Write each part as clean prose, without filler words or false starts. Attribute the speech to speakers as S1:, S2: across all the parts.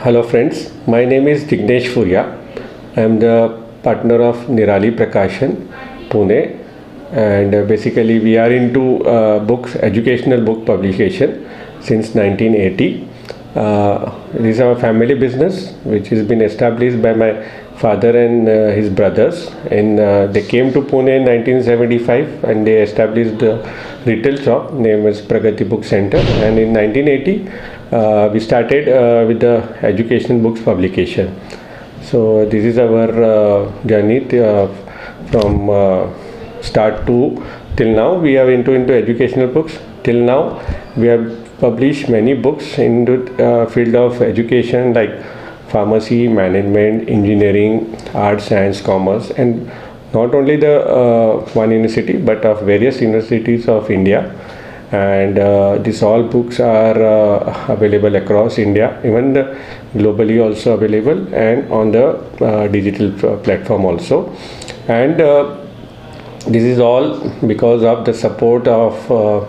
S1: Hello friends, my name is Jignesh Furya. I am the partner of Nirali Prakashan, Pune, and basically we are into books, educational book publication since 1980. This is our family business which has been established by my father and his brothers, and they came to Pune in 1975 and they established the retail shop named as Pragati Book Center, and in 1980 we started with the educational books publication. So this is our journey from start to till now. We are into educational books. Till now we have published many books in the field of education like pharmacy, management, engineering, arts, science, commerce, and not only the one university but of various universities of India. And these all books are available across India, even globally also available, and on the digital platform also. And this is all because of the support of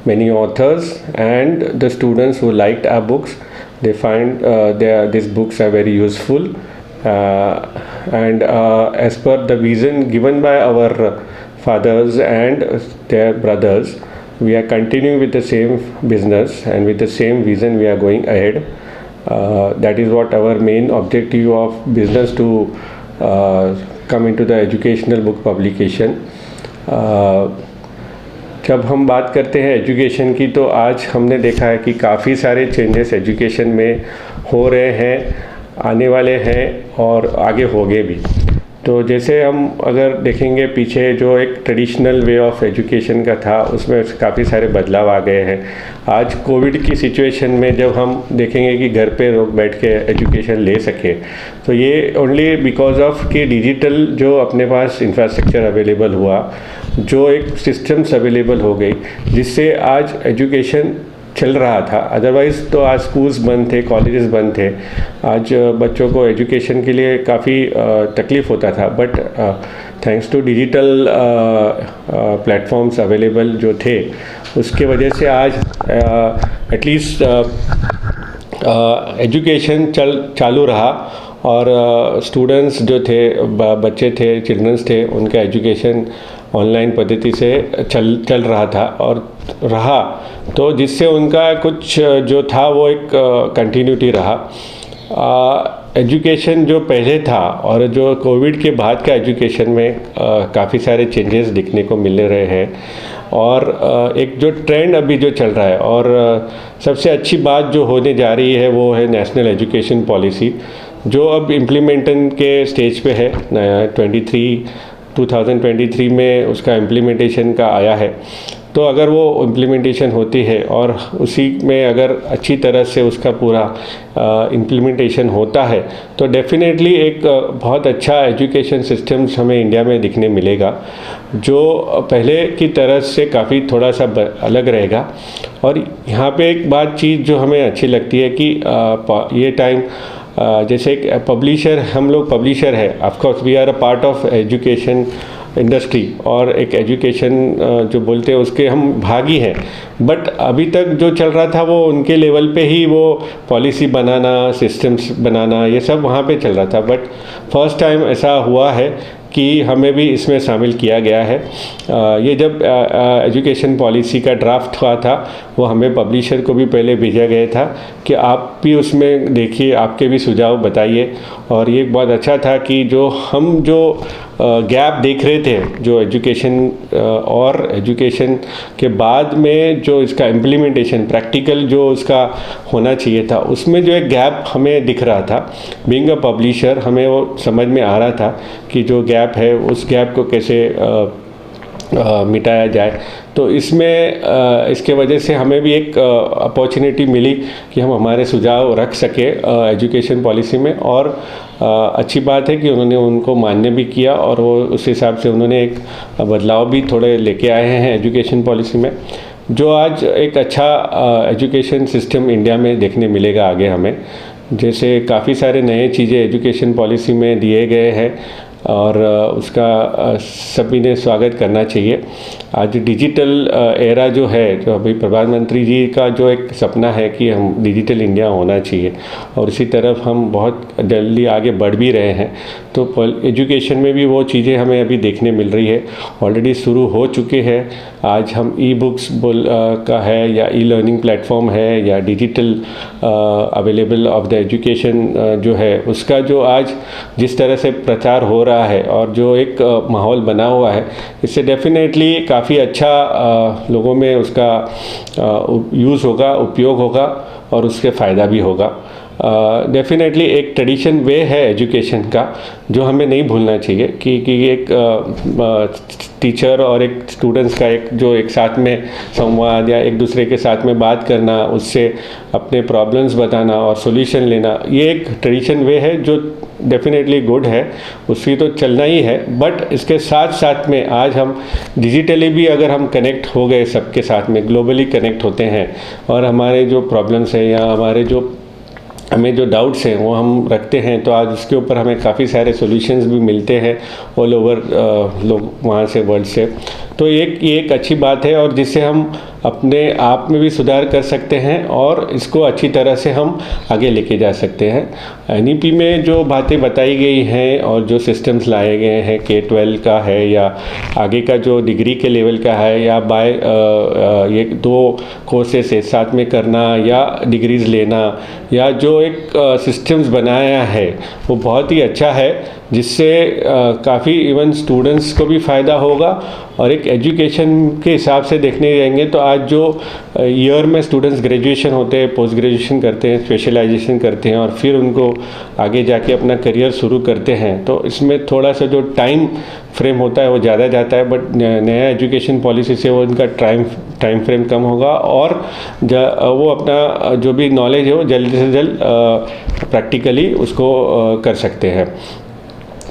S1: many authors and the students who liked our books. They find these books are very useful, and as per the vision given by our fathers and their brothers, we are continuing with the same business and with the same vision we are going ahead. That is what our main objective of business to come into the educational book publication. जब हम बात करते हैं education की, तो आज हमने देखा है कि काफ़ी सारे चेंजेस एजुकेशन में हो रहे हैं, आने वाले हैं और आगे होंगे भी. तो जैसे हम अगर देखेंगे पीछे जो एक ट्रेडिशनल वे ऑफ एजुकेशन का था, उसमें काफ़ी सारे बदलाव आ गए हैं. आज कोविड की सिचुएशन में जब हम देखेंगे कि घर पे लोग बैठ के एजुकेशन ले सके, तो ये ओनली बिकॉज ऑफ कि डिजिटल जो अपने पास इंफ्रास्ट्रक्चर अवेलेबल हुआ, जो एक सिस्टम्स अवेलेबल हो गई, जिससे आज एजुकेशन चल रहा था. अदरवाइज़ तो आज स्कूल्स बंद थे, कॉलेजेस बंद थे. आज बच्चों को एजुकेशन के लिए काफ़ी तकलीफ़ होता था, but thanks to digital platforms available जो थे, उसके वजह से आज एटलीस्ट एजुकेशन चालू रहा. और स्टूडेंट्स जो थे, बच्चे थे, चिल्ड्रंस थे, उनका एजुकेशन ऑनलाइन पद्धति से चल रहा था और रहा, तो जिससे उनका कुछ जो था वो एक कंटिन्यूटी रहा. एजुकेशन जो पहले था और जो कोविड के बाद का एजुकेशन में काफ़ी सारे चेंजेस दिखने को मिल रहे हैं. और एक जो ट्रेंड अभी जो चल रहा है, और सबसे अच्छी बात जो होने जा रही है वो है नेशनल एजुकेशन पॉलिसी, जो अब इम्प्लीमेंटेशन के स्टेज पे है. 2023 में उसका इम्प्लीमेंटेशन का आया है. तो अगर वो इम्प्लीमेंटेशन होती है और उसी में अगर अच्छी तरह से उसका पूरा इम्प्लीमेंटेशन होता है, तो डेफिनेटली एक बहुत अच्छा एजुकेशन सिस्टम्स हमें इंडिया में दिखने मिलेगा, जो पहले की तरह से काफ़ी थोड़ा सा अलग रहेगा. और यहाँ पे एक बात चीज़ जो हमें अच्छी लगती है कि ये टाइम जैसे एक पब्लिशर, हम लोग पब्लिशर है, of course we are a part of education industry, और एक एजुकेशन जो बोलते हैं उसके हम भागी हैं. बट अभी तक जो चल रहा था वो उनके लेवल पे ही वो पॉलिसी बनाना, सिस्टम्स बनाना, ये सब वहाँ पे चल रहा था. बट फर्स्ट टाइम ऐसा हुआ है कि हमें भी इसमें शामिल किया गया है. ये जब एजुकेशन पॉलिसी का ड्राफ्ट हुआ था, वो हमें पब्लिशर को भी पहले भेजा गया था कि आप भी उसमें देखिए, आपके भी सुझाव बताइए. और ये बहुत अच्छा था कि जो गैप देख रहे थे, जो एजुकेशन और एजुकेशन के बाद में जो इसका इम्प्लीमेंटेशन प्रैक्टिकल जो उसका होना चाहिए था, उसमें जो एक गैप हमें दिख रहा था. बीइंग अ पब्लिशर हमें वो समझ में आ रहा था कि जो गैप है, उस गैप को कैसे मिटाया जाए. तो इसमें इसके वजह से हमें भी एक अपॉर्चुनिटी मिली कि हम हमारे सुझाव रख सके एजुकेशन पॉलिसी में. और अच्छी बात है कि उन्होंने उनको मान्य भी किया, और वो उस हिसाब से उन्होंने एक बदलाव भी थोड़े लेके आए हैं एजुकेशन पॉलिसी में, जो आज एक अच्छा एजुकेशन सिस्टम इंडिया में देखने मिलेगा आगे हमें. जैसे काफ़ी सारे नए चीज़ें एजुकेशन पॉलिसी में दिए गए हैं. और उसका सभी ने स्वागत करना चाहिए। आज डिजिटल एरा जो है, जो अभी प्रधानमंत्री जी का जो एक सपना है कि हम डिजिटल इंडिया होना चाहिए, और इसी तरफ हम बहुत जल्दी आगे बढ़ भी रहे हैं। तो एजुकेशन में भी वो चीज़ें हमें अभी देखने मिल रही है, ऑलरेडी शुरू हो चुके हैं। आज हम ई बुक्स का है या ई लर्निंग प्लेटफॉर्म है या digital available of the education जो है, उसका जो आज जिस तरह से प्रचार हो रहा है और जो एक माहौल बना हुआ है, इससे डेफिनेटली काफ़ी अच्छा लोगों में उसका यूज़ होगा, उपयोग होगा और उसके फ़ायदा भी होगा। डेफिनेटली एक ट्रेडिशन वे है एजुकेशन का जो हमें नहीं भूलना चाहिए कि एक टीचर और एक स्टूडेंट्स का एक साथ में संवाद या एक दूसरे के साथ में बात करना, उससे अपने प्रॉब्लम्स बताना और सॉल्यूशन लेना, ये एक ट्रेडिशन वे है जो डेफिनेटली गुड है, उसकी तो चलना ही है। बट इसके साथ साथ में आज हम डिजिटली भी अगर हम कनेक्ट हो गए, सबके साथ में ग्लोबली कनेक्ट होते हैं और हमारे जो प्रॉब्लम्स हैं या हमें जो डाउट्स हैं वो हम रखते हैं, तो आज उसके ऊपर हमें काफ़ी सारे सॉल्यूशंस भी मिलते हैं ऑल ओवर लोग वहाँ से, वर्ल्ड से। तो ये एक अच्छी बात है और जिससे हम अपने आप में भी सुधार कर सकते हैं और इसको अच्छी तरह से हम आगे लेके जा सकते हैं। NEP में जो बातें बताई गई हैं और जो सिस्टम्स लाए गए हैं, K-12 का है या आगे का जो डिग्री के लेवल का है या ये 2 कोर्सेस एक साथ में करना या डिग्रीज़ लेना, या जो एक सिस्टम्स बनाया है वो बहुत ही अच्छा है, जिससे काफ़ी इवन स्टूडेंट्स को भी फ़ायदा होगा। और एक एजुकेशन के हिसाब से देखने जाएंगे तो आज जो ईयर में स्टूडेंट्स ग्रेजुएशन होते हैं, पोस्ट ग्रेजुएशन करते हैं, स्पेशलाइजेशन करते हैं और फिर उनको आगे जाके अपना करियर शुरू करते हैं, तो इसमें थोड़ा सा जो टाइम फ्रेम होता है वो ज़्यादा जाता है। बट नया एजुकेशन पॉलिसी से वो उनका टाइम फ्रेम कम होगा और वो अपना जो भी नॉलेज है वो जल्द से जल्द प्रैक्टिकली उसको कर सकते हैं।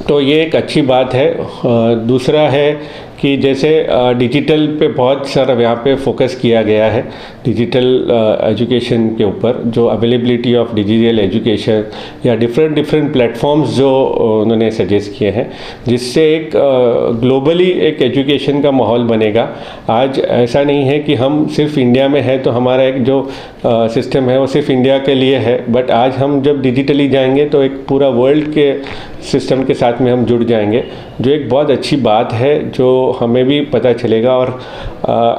S1: तो ये एक अच्छी बात है। दूसरा है कि जैसे डिजिटल पे बहुत सारा यहाँ पे फोकस किया गया है, डिजिटल एजुकेशन के ऊपर, जो अवेलेबिलिटी ऑफ डिजिटल एजुकेशन या डिफरेंट प्लेटफॉर्म्स जो उन्होंने सजेस्ट किए हैं, जिससे एक ग्लोबली एक एजुकेशन का माहौल बनेगा। आज ऐसा नहीं है कि हम सिर्फ इंडिया में है तो हमारा एक जो सिस्टम है वो सिर्फ इंडिया के लिए है, बट आज हम जब डिजिटली जाएंगे तो एक पूरा वर्ल्ड के सिस्टम के साथ में हम जुड़ जाएंगे, जो एक बहुत अच्छी बात है, जो हमें भी पता चलेगा। और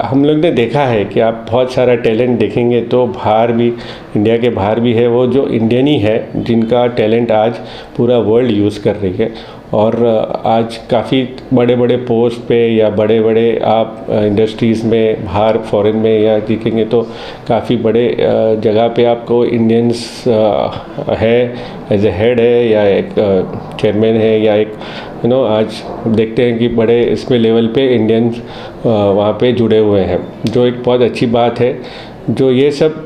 S1: हम लोग ने देखा है कि आप बहुत सारा टैलेंट देखेंगे तो बाहर भी, इंडिया के बाहर भी है वो जो इंडियन ही है, जिनका टैलेंट आज पूरा वर्ल्ड यूज़ कर रही है। और आज काफ़ी बड़े बड़े पोस्ट पे या बड़े बड़े आप इंडस्ट्रीज़ में बाहर फॉरेन में या दिखेंगे तो काफ़ी बड़े जगह पे आपको इंडियंस है, एज ए हेड है या एक चेयरमैन है या एक आज देखते हैं कि बड़े इसमें लेवल पे इंडियंस वहाँ पे जुड़े हुए हैं, जो एक बहुत अच्छी बात है। जो ये सब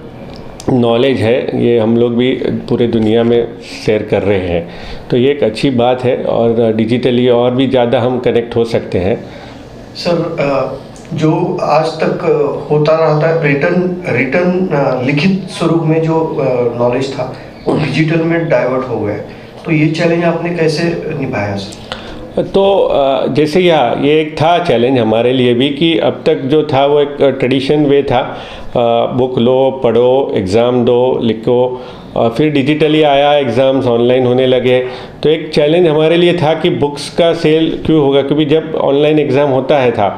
S1: नॉलेज है ये हम लोग भी पूरे दुनिया में शेयर कर रहे हैं, तो ये एक अच्छी बात है और डिजिटली और भी ज़्यादा हम कनेक्ट हो सकते हैं।
S2: सर, जो आज तक होता रहता है रिटर्न लिखित स्वरूप में जो नॉलेज था वो डिजिटल में डाइवर्ट हो गया, तो ये चैलेंज आपने कैसे निभाया सर?
S1: तो जैसे ये एक था चैलेंज हमारे लिए भी कि अब तक जो था वो एक ट्रेडिशन वे था, बुक लो, पढ़ो, एग्ज़ाम दो, लिखो, और फिर डिजिटली आया, एग्ज़ाम्स ऑनलाइन होने लगे। तो एक चैलेंज हमारे लिए था कि बुक्स का सेल क्यों होगा, क्योंकि जब ऑनलाइन एग्ज़ाम होता है था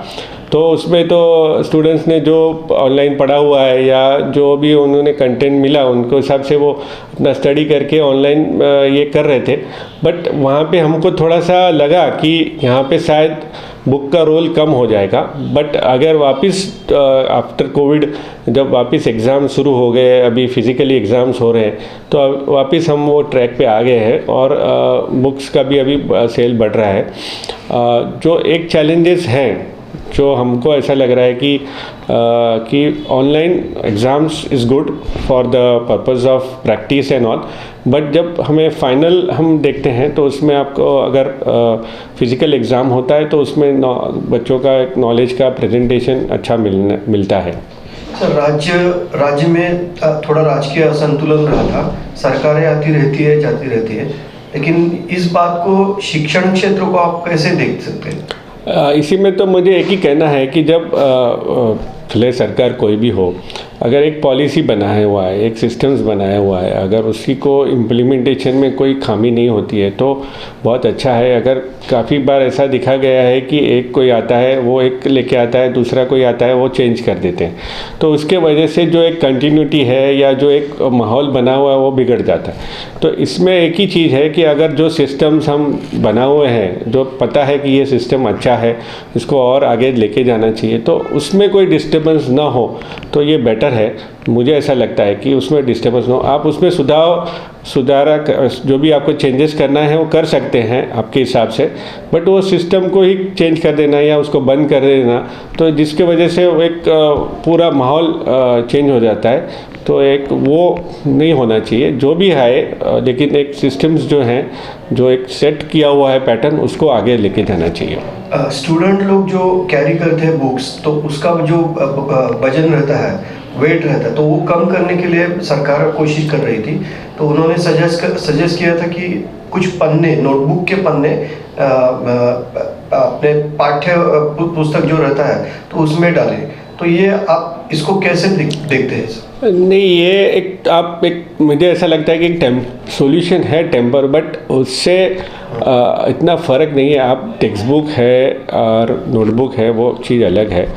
S1: तो उसमें तो स्टूडेंट्स ने जो ऑनलाइन पढ़ा हुआ है या जो भी उन्होंने कंटेंट मिला उनको हिसाब से वो अपना स्टडी करके ऑनलाइन ये कर रहे थे। बट वहाँ पे हमको थोड़ा सा लगा कि यहाँ पे शायद बुक का रोल कम हो जाएगा। बट अगर वापस आफ्टर कोविड जब वापस एग्ज़ाम शुरू हो गए, अभी फिज़िकली एग्ज़ाम्स हो रहे हैं, तो वापस हम वो ट्रैक पे आ गए हैं और बुक्स का भी अभी सेल बढ़ रहा है। जो एक चैलेंजेस हैं जो हमको ऐसा लग रहा है कि online exams is good for the purpose of practice and all, but जब हमें फाइनल हम देखते हैं तो उसमें आपको अगर फिज़िकल एग्ज़ाम होता है तो उसमें बच्चों का एक नॉलेज का प्रेजेंटेशन अच्छा मिलता है।
S2: सर, राज्य में थोड़ा राजकीय असंतुलन रहा था, सरकारें आती रहती है जाती रहती है, लेकिन इस बात को शिक्षण क्षेत्र को आप कैसे देख सकते हैं?
S1: इसी में तो मुझे एक ही कहना है कि जब भले सरकार कोई भी हो, अगर एक पॉलिसी बनाया हुआ है, एक सिस्टम्स बनाया हुआ है, अगर उसी को इम्प्लीमेंटेशन में कोई खामी नहीं होती है तो बहुत अच्छा है। अगर काफ़ी बार ऐसा दिखा गया है कि एक कोई आता है वो एक लेके आता है, दूसरा कोई आता है वो चेंज कर देते हैं, तो उसके वजह से जो एक कंटिन्यूटी है या जो एक माहौल बना हुआ है वो बिगड़ जाता है। तो इसमें एक ही चीज़ है कि अगर जो सिस्टम्स हम बना हुए हैं, जो पता है कि ये सिस्टम अच्छा है, इसको और आगे लेके जाना चाहिए, तो उसमें कोई डिस्टर्बेंस ना हो तो ये बेटर है। मुझे ऐसा लगता है कि उसमें डिस्टर्बेंस ना हो, आप उसमें सुधारा जो भी आपको चेंजेस करना है वो कर सकते हैं आपके हिसाब से, बट वो सिस्टम को ही चेंज कर देना या उसको बंद कर देना, तो जिसके वजह से वो एक पूरा माहौल चेंज हो जाता है। तो एक वो नहीं होना चाहिए जो भी है, लेकिन एक सिस्टम्स जो हैं, जो एक सेट किया हुआ है पैटर्न, उसको आगे लेके जाना चाहिए।
S2: स्टूडेंट लोग जो कैरी करते हैं बुक्स, तो उसका जो वजन रहता है, वेट रहता है, तो वो कम करने के लिए सरकार कोशिश कर रही थी। तो उन्होंने सजेस्ट किया था कि कुछ पन्ने, नोटबुक के पन्ने अपने पाठ्य पुस्तक जो रहता है तो उसमें डालें। तो ये आप इसको कैसे देखते हैं?
S1: नहीं, ये मुझे ऐसा लगता है कि एक सॉल्यूशन है टेम्पर, बट उससे इतना फ़र्क नहीं है। आप टेक्स्ट बुक है और नोटबुक है, वो चीज़ अलग है।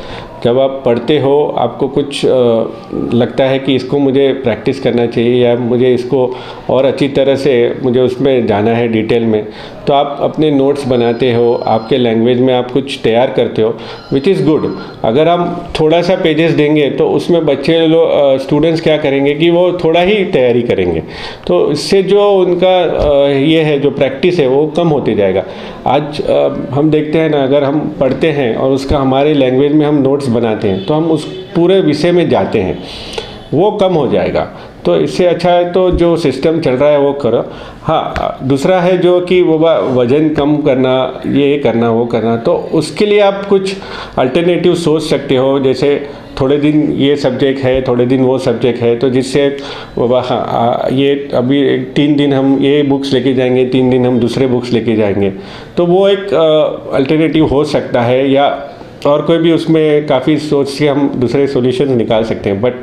S1: जब आप पढ़ते हो, आपको कुछ लगता है कि इसको मुझे प्रैक्टिस करना चाहिए या मुझे इसको और अच्छी तरह से मुझे उसमें जाना है डिटेल में, तो आप अपने नोट्स बनाते हो, आपके लैंग्वेज में आप कुछ तैयार करते हो, विच इज़ गुड। अगर हम थोड़ा सा पेजेस देंगे तो उसमें बच्चे लोग, स्टूडेंट्स क्या करेंगे कि वो थोड़ा ही तैयारी करेंगे, तो इससे जो उनका ये है, जो प्रैक्टिस है, वो कम होते जाएगा। आज हम देखते हैं ना, अगर हम पढ़ते हैं और उसका हमारे लैंग्वेज में हम नोट्स बनाते हैं तो हम उस पूरे विषय में जाते हैं, वो कम हो जाएगा। तो इससे अच्छा है तो जो सिस्टम चल रहा है वो करो। हाँ, दूसरा है जो कि वो वज़न कम करना, ये करना, वो करना, तो उसके लिए आप कुछ अल्टरनेटिव सोच सकते हो। जैसे थोड़े दिन ये सब्जेक्ट है, थोड़े दिन वो सब्जेक्ट है, तो जिससे ये अभी 3 दिन हम ये बुक्स लेके जाएंगे, 3 दिन हम दूसरे बुक्स लेके जाएंगे, तो वो एक अल्टरनेटिव हो सकता है। या और कोई भी उसमें काफ़ी सोच के हम दूसरे सॉल्यूशंस निकाल सकते हैं, but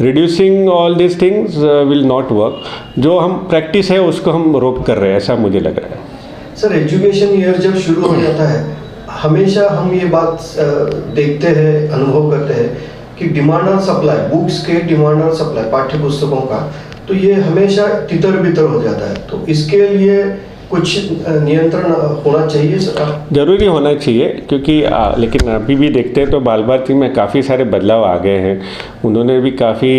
S1: reducing all this things will not work. जो हम प्रैक्टिस है उसको हम रोक कर रहे हैं, ऐसा मुझे लग रहा है।
S2: सर, एजुकेशन ईयर जब शुरू हो जाता है, हमेशा हम ये बात देखते हैं, अनुभव करते हैं कि डिमांड और सप्लाई, बुक्स के डिमांड और सप्लाई, पाठ्य पुस्तकों का, तो ये हमेशा तितर बितर हो जाता है। तो इसके लिए कुछ नियंत्रण होना चाहिए सर?
S1: ज़रूरी होना चाहिए, क्योंकि लेकिन अभी भी देखते हैं तो बाल भारती में काफ़ी सारे बदलाव आ गए हैं। उन्होंने भी काफ़ी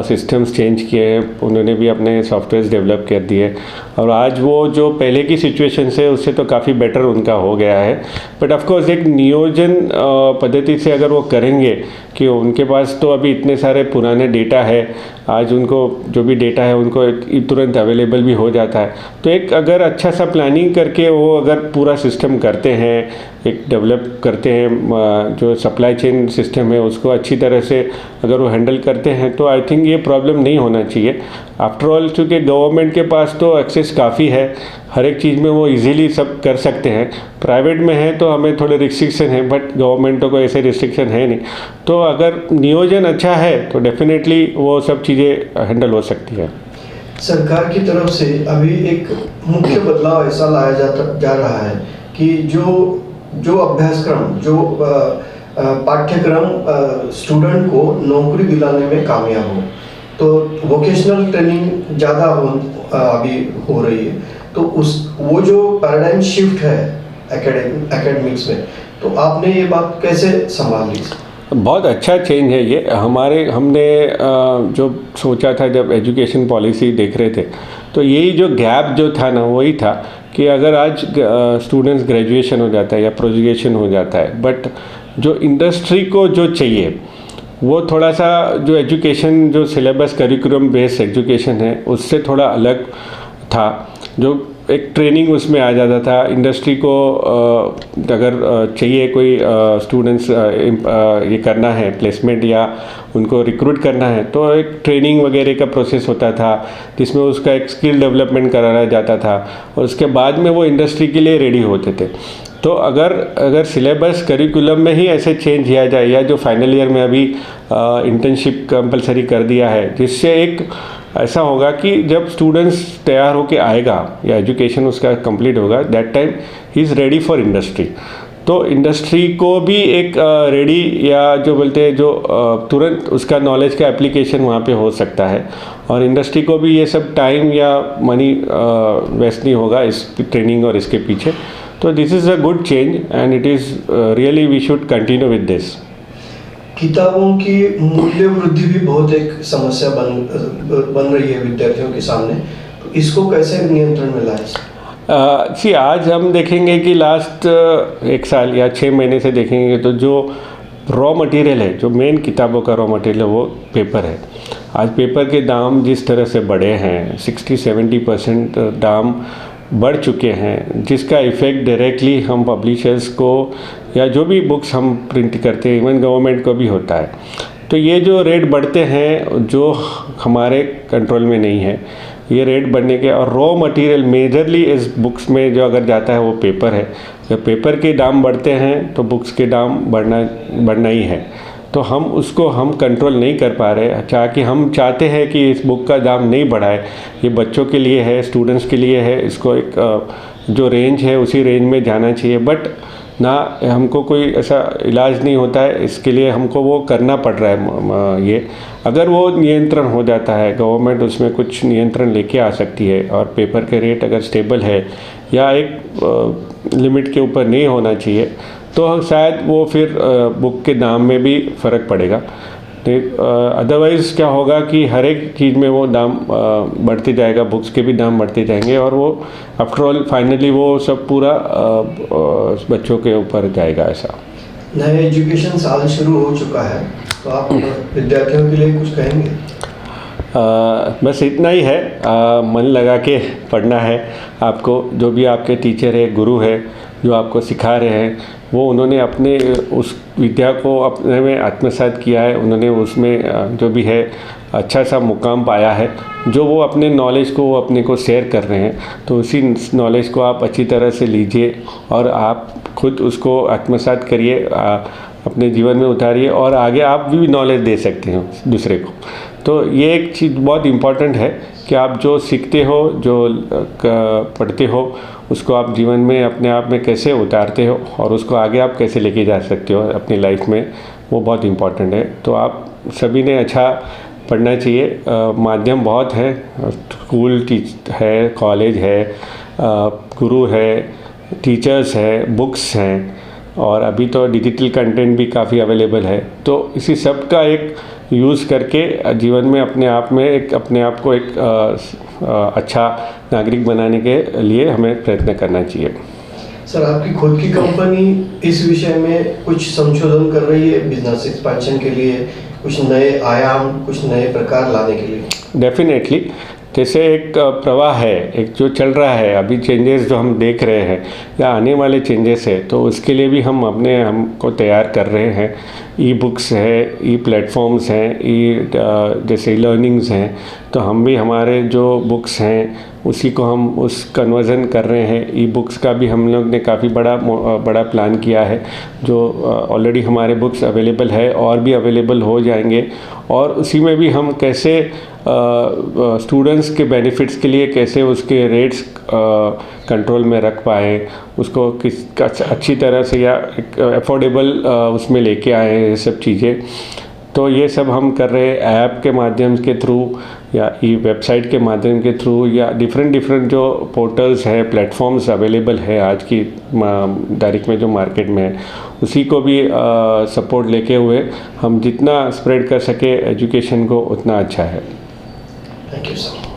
S1: सिस्टम्स चेंज किए हैं, उन्होंने भी अपने सॉफ्टवेयर डेवलप कर दिए, और आज वो जो पहले की सिचुएशन से उससे तो काफ़ी बेटर उनका हो गया है। बट ऑफकोर्स एक नियोजन पद्धति से अगर वो करेंगे कि उनके पास तो अभी इतने सारे पुराने डेटा है, आज उनको जो भी डेटा है उनको तुरंत अवेलेबल भी हो जाता है, तो एक अगर अच्छा सा प्लानिंग करके वो अगर पूरा सिस्टम करते हैं, एक डेवलप करते हैं, जो सप्लाई चेन सिस्टम है उसको अच्छी तरह से अगर वो हैंडल करते हैं, तो आई थिंक ये प्रॉब्लम नहीं होना चाहिए। आफ्टर ऑल, चूँकि गवर्नमेंट के पास तो एक्सेस काफ़ी है, हर एक चीज़ में वो इजीली सब कर सकते हैं। प्राइवेट में है तो हमें थोड़े रिस्ट्रिक्शन है, बट गवर्नमेंट को ऐसे रिस्ट्रिक्शन है नहीं। तो अगर नियोजन अच्छा है तो डेफिनेटली वो सब चीज़ें हैंडल हो सकती है।
S2: सरकार की तरफ से अभी एक मुख्य बदलाव ऐसा लाया जा रहा है कि जो अभ्यासक्रम, जो पाठ्यक्रम स्टूडेंट को नौकरी दिलाने में कामयाब हो, तो वोकेशनल ट्रेनिंग ज़्यादा अभी हो रही है। तो वो जो पैराडाइम शिफ्ट है एकेडमिक्स में, तो आपने ये बात कैसे संभाल ली?
S1: बहुत अच्छा चेंज है ये। हमने जो सोचा था जब एजुकेशन पॉलिसी देख रहे थे, तो यही जो गैप जो था ना, वही था कि अगर आज स्टूडेंट्स ग्रेजुएशन हो जाता है या प्रोग्रेशन हो जाता है, बट जो इंडस्ट्री को जो चाहिए वो थोड़ा सा, जो एजुकेशन, जो सिलेबस करिकुलम बेस्ड एजुकेशन है उससे थोड़ा अलग था। जो एक ट्रेनिंग उसमें आ जाता था। इंडस्ट्री को अगर चाहिए कोई स्टूडेंट्स ये करना है प्लेसमेंट या उनको रिक्रूट करना है तो एक ट्रेनिंग वगैरह का प्रोसेस होता था जिसमें उसका एक स्किल डेवलपमेंट कराया जाता था और उसके बाद में वो इंडस्ट्री के लिए रेडी होते थे। तो अगर सिलेबस करिकुलम में ही ऐसे चेंज किया जाए या जो फाइनल ईयर में अभी इंटर्नशिप कंपलसरी कर दिया है, जिससे एक ऐसा होगा कि जब स्टूडेंट्स तैयार होके आएगा या एजुकेशन उसका कंप्लीट होगा, that time he is ready for industry. तो इंडस्ट्री को भी एक रेडी या जो बोलते हैं जो तुरंत उसका नॉलेज का एप्लीकेशन वहाँ पे हो सकता है और इंडस्ट्री को भी ये सब टाइम या मनी वेस्ट नहीं होगा इस ट्रेनिंग और इसके पीछे। तो this is a good change and it is really we should continue with this.
S2: किताबों की मूल्य वृद्धि भी बहुत एक समस्या बन रही है विद्यार्थियों के सामने, तो इसको कैसे नियंत्रण में लाए?
S1: आज हम देखेंगे कि लास्ट 1 साल या 6 महीने से देखेंगे तो जो रॉ मटेरियल है, जो मेन किताबों का रॉ मटेरियल है वो पेपर है। आज पेपर के दाम जिस तरह से बढ़े हैं 60-70% दाम बढ़ चुके हैं, जिसका इफ़ेक्ट डायरेक्टली हम पब्लिशर्स को या जो भी बुक्स हम प्रिंट करते हैं इवन गवर्नमेंट को भी होता है। तो ये जो रेट बढ़ते हैं जो हमारे कंट्रोल में नहीं है, ये रेट बढ़ने के और रॉ मटेरियल मेजरली इस बुक्स में जो अगर जाता है वो पेपर है। जब पेपर के दाम बढ़ते हैं तो बुक्स के दाम बढ़ना ही है। तो हम कंट्रोल नहीं कर पा रहे। कि हम चाहते हैं कि इस बुक का दाम नहीं बढ़ाए, ये बच्चों के लिए है, स्टूडेंट्स के लिए है, इसको एक जो रेंज है उसी रेंज में जाना चाहिए, बट ना हमको कोई ऐसा इलाज नहीं होता है, इसके लिए हमको वो करना पड़ रहा है। ये अगर वो नियंत्रण हो जाता है, गवर्नमेंट उसमें कुछ नियंत्रण लेके आ सकती है और पेपर के रेट अगर स्टेबल है या एक लिमिट के ऊपर नहीं होना चाहिए, तो शायद वो फिर बुक के दाम में भी फ़र्क पड़ेगा। अदरवाइज़ क्या होगा कि हर एक चीज़ में वो दाम बढ़ते जाएगा, बुक्स के भी दाम बढ़ते जाएंगे और वो आफ्टर ऑल फाइनली वो सब पूरा बच्चों के ऊपर जाएगा। ऐसा
S2: नया एजुकेशन साल शुरू हो चुका है, तो आप विद्यार्थियों के लिए कुछ कहेंगे?
S1: बस इतना ही है, मन लगा के पढ़ना है आपको। जो भी आपके टीचर है, गुरु है, जो आपको सिखा रहे हैं, वो उन्होंने अपने उस विद्या को अपने में आत्मसात किया है, उन्होंने उसमें जो भी है अच्छा सा मुकाम पाया है, जो वो अपने नॉलेज को वो अपने को शेयर कर रहे हैं। तो उसी नॉलेज को आप अच्छी तरह से लीजिए और आप खुद उसको आत्मसात करिए, अपने जीवन में उतारिए और आगे आप भी नॉलेज दे सकते हैं दूसरे को। तो ये एक चीज़ बहुत इम्पॉर्टेंट है कि आप जो सीखते हो, जो पढ़ते हो, उसको आप जीवन में अपने आप में कैसे उतारते हो और उसको आगे आप कैसे लेके जा सकते हो अपनी लाइफ में, वो बहुत इम्पॉर्टेंट है। तो आप सभी ने अच्छा पढ़ना चाहिए। माध्यम बहुत है, स्कूल है, कॉलेज है, गुरु है, टीचर्स है, बुक्स हैं और अभी तो डिजिटल कंटेंट भी काफ़ी अवेलेबल है। तो इसी सब का एक यूज़ करके जीवन में अपने आप को एक अच्छा नागरिक बनाने के लिए हमें प्रयत्न करना चाहिए।
S2: सर, आपकी खुद की कंपनी इस विषय में कुछ संशोधन कर रही है बिजनेस एक्सपेंशन के लिए, कुछ नए आयाम, कुछ नए प्रकार लाने के लिए?
S1: डेफिनेटली, जैसे एक प्रवाह है, एक जो चल रहा है अभी, चेंजेस जो हम देख रहे हैं या आने वाले चेंजेस है, तो उसके लिए भी हमको तैयार कर रहे हैं। ई बुक्स है, ई प्लेटफॉर्म्स हैं, जैसे लर्निंग्स हैं, तो हम भी हमारे जो बुक्स हैं उसी को हम उस कन्वर्जन कर रहे हैं। ई बुक्स का भी हम लोग ने काफ़ी बड़ा प्लान किया है, जो ऑलरेडी हमारे बुक्स अवेलेबल है और भी अवेलेबल हो जाएंगे। और उसी में भी हम कैसे स्टूडेंट्स के बेनिफिट्स के लिए कैसे उसके रेट्स कंट्रोल में रख पाएँ, उसको अच्छी तरह से या अफोर्डेबल उसमें लेके आए, ये सब चीज़ें। तो ये सब हम कर रहे हैं ऐप के माध्यम के थ्रू या वेबसाइट के माध्यम के थ्रू या डिफरेंट जो पोर्टल्स हैं, प्लेटफॉर्म्स अवेलेबल है आज की तारीख में जो मार्केट में है, उसी को भी सपोर्ट लेके हुए हम जितना स्प्रेड कर सके एजुकेशन को उतना अच्छा है।
S2: Thank you sir.